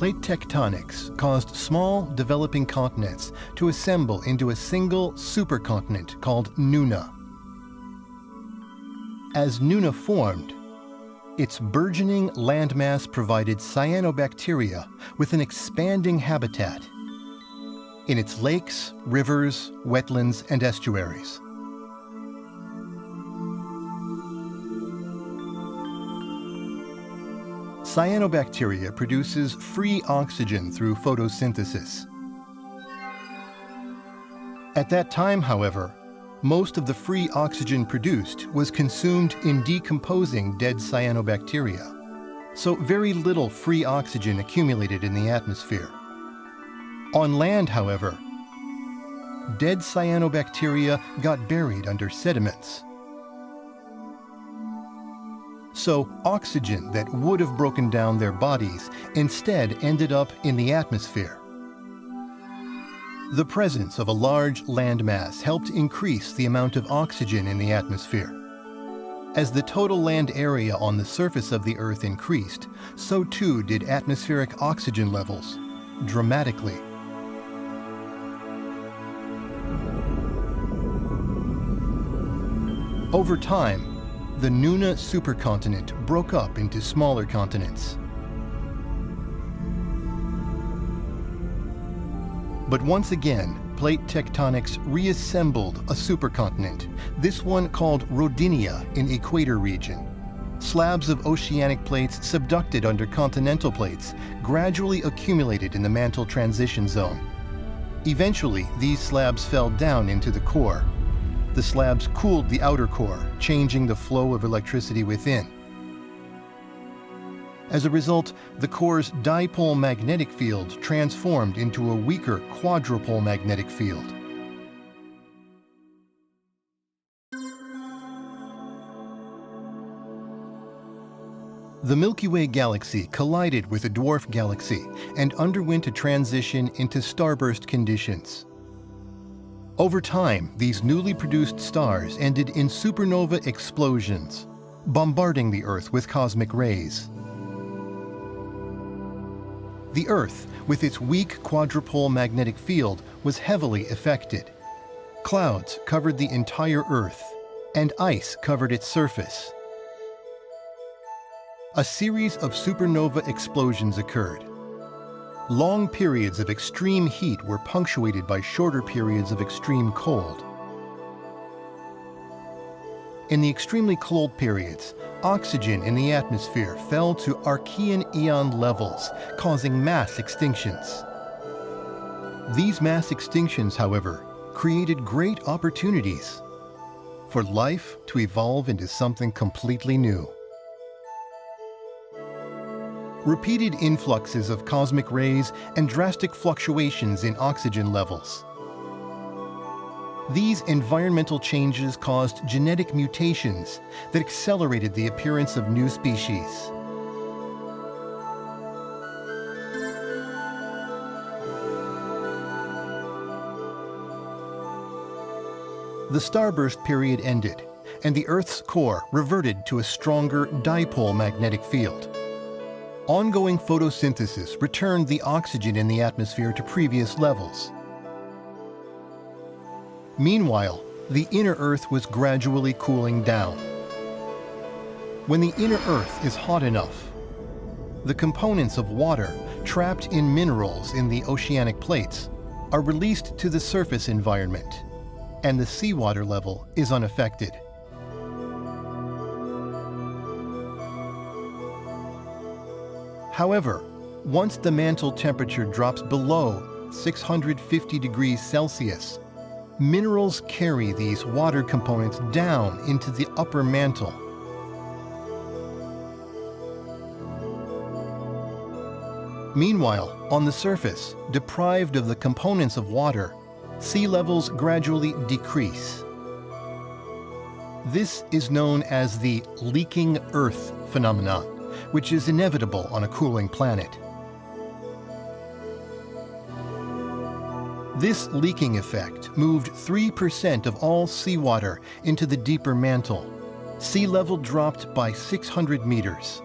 Plate tectonics caused small, developing continents to assemble into a single supercontinent called Nuna. As Nuna formed, its burgeoning landmass provided cyanobacteria with an expanding habitat in its lakes, rivers, wetlands, and estuaries. Cyanobacteria produces free oxygen through photosynthesis. At that time, however, most of the free oxygen produced was consumed in decomposing dead cyanobacteria, so very little free oxygen accumulated in the atmosphere. On land, however, dead cyanobacteria got buried under sediments. So oxygen that would have broken down their bodies instead ended up in the atmosphere. The presence of a large landmass helped increase the amount of oxygen in the atmosphere. As the total land area on the surface of the Earth increased, so too did atmospheric oxygen levels, dramatically. Over time, the Nuna supercontinent broke up into smaller continents. But once again, plate tectonics reassembled a supercontinent, this one called Rodinia in Equator region. Slabs of oceanic plates subducted under continental plates gradually accumulated in the mantle transition zone. Eventually, these slabs fell down into the core. The slabs cooled the outer core, changing the flow of electricity within. As a result, the core's dipole magnetic field transformed into a weaker quadrupole magnetic field. The Milky Way galaxy collided with a dwarf galaxy and underwent a transition into starburst conditions. Over time, these newly produced stars ended in supernova explosions, bombarding the Earth with cosmic rays. The Earth, with its weak quadrupole magnetic field, was heavily affected. Clouds covered the entire Earth, and ice covered its surface. A series of supernova explosions occurred. Long periods of extreme heat were punctuated by shorter periods of extreme cold. In the extremely cold periods, oxygen in the atmosphere fell to Archean eon levels, causing mass extinctions. These mass extinctions, however, created great opportunities for life to evolve into something completely new. Repeated influxes of cosmic rays and drastic fluctuations in oxygen levels. These environmental changes caused genetic mutations that accelerated the appearance of new species. The starburst period ended, and the Earth's core reverted to a stronger dipole magnetic field. Ongoing photosynthesis returned the oxygen in the atmosphere to previous levels. Meanwhile, the inner Earth was gradually cooling down. When the inner Earth is hot enough, the components of water trapped in minerals in the oceanic plates are released to the surface environment, and the seawater level is unaffected. However, once the mantle temperature drops below 650 degrees Celsius, minerals carry these water components down into the upper mantle. Meanwhile, on the surface, deprived of the components of water, sea levels gradually decrease. This is known as the leaking Earth phenomenon, which is inevitable on a cooling planet. This leaking effect moved 3% of all seawater into the deeper mantle. Sea level dropped by 600 meters.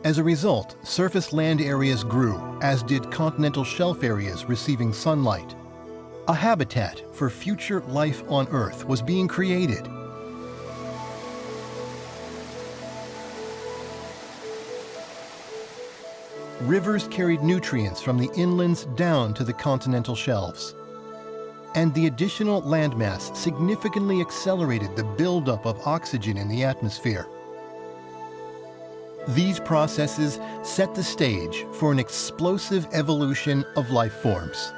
As a result, surface land areas grew, as did continental shelf areas receiving sunlight. A habitat for future life on Earth was being created. Rivers carried nutrients from the inlands down to the continental shelves. And the additional landmass significantly accelerated the buildup of oxygen in the atmosphere. These processes set the stage for an explosive evolution of life forms.